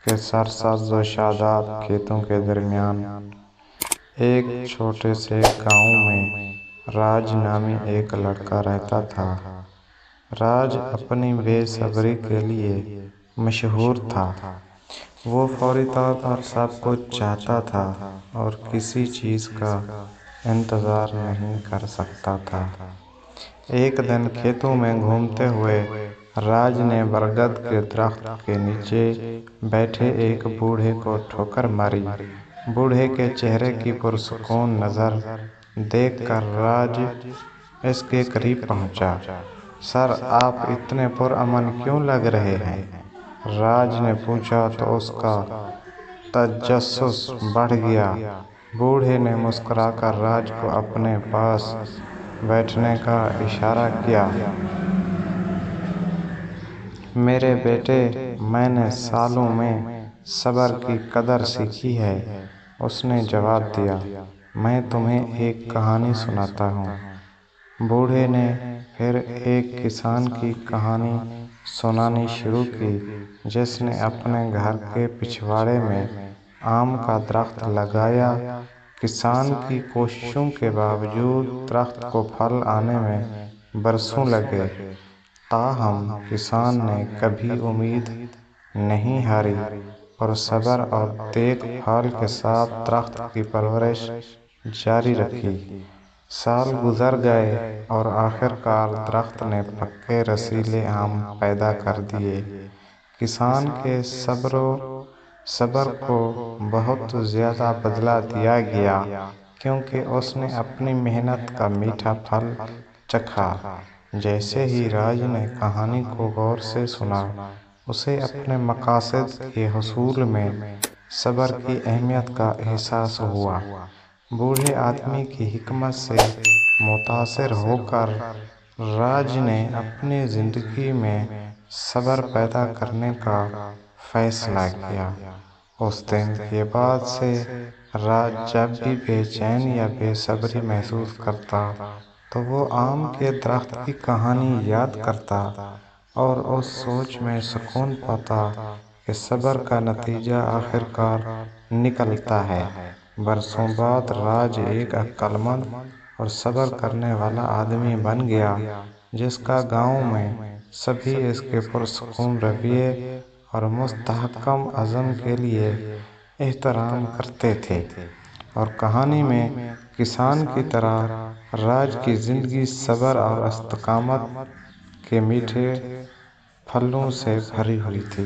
کہ سرسبز و شاداب کھیتوں کے درمیان ایک چھوٹے سے گاؤں میں راج نامی ایک لڑکا رہتا تھا۔ راج اپنی بے صبری کے لیے مشہور تھا۔ وہ فوری طور پر سب کچھ چاہتا تھا اور کسی چیز کا انتظار نہیں کر سکتا تھا۔ ایک دن کھیتوں میں گھومتے ہوئے راج نے برگد کے درخت کے نیچے بیٹھے ایک بوڑھے کو ٹھوکر ماری۔ بوڑھے کے چہرے کی پرسکون نظر دیکھ کر راج اس کے قریب پہنچا۔ سر، آپ اتنے پرامن کیوں لگ رہے ہیں؟ راج نے پوچھا تو اس کا تجسس بڑھ گیا۔ بوڑھے نے مسکرا کر راج کو اپنے پاس بیٹھنے کا اشارہ کیا۔ میرے بیٹے، میں نے سالوں میں صبر کی قدر سیکھی ہے، اس نے جواب دیا۔ میں تمہیں ایک کہانی سناتا ہوں۔ بوڑھے نے پھر ایک کسان کی کہانی سنانی شروع کی جس نے اپنے گھر کے پچھواڑے میں آم کا درخت لگایا۔ کسان کی کوششوں کے باوجود درخت کو پھل آنے میں برسوں لگے، تاہم کسان نے کبھی امید نہیں ہاری اور صبر اور دیکھ بھال کے ساتھ درخت کی پرورش جاری رکھی۔ سال گزر گئے اور آخر کار درخت نے پکے رسیلے آم پیدا کر دیے۔ کسان کے صبر کو بہت زیادہ بدلہ دیا گیا کیونکہ اس نے اپنی محنت کا میٹھا پھل چکھا۔ جیسے ہی راج نے کہانی کو غور سے سنا، اسے اپنے مقاصد کے حصول میں صبر کی اہمیت کا احساس ہوا۔ بوڑھے آدمی کی حکمت سے متاثر ہو کر راج نے اپنی زندگی میں صبر پیدا کرنے کا فیصلہ کیا۔ اس دن کے بعد سے راج جب بھی بے چینی یا بے صبری محسوس کرتا تو وہ آم کے درخت کی کہانی یاد کرتا اور اس سوچ میں سکون پاتا کہ صبر کا نتیجہ آخر کار نکلتا ہے۔ برسوں بعد راج ایک عقل مند اور صبر کرنے والا آدمی بن گیا جس کا گاؤں میں سبھی اس کے پرسکون رویے اور مستحکم عزم کے لیے احترام کرتے تھے۔ اور کہانی میں کسان کی طرح راج کی زندگی صبر اور استقامت کے میٹھے پھلوں سے بھری ہوئی تھی۔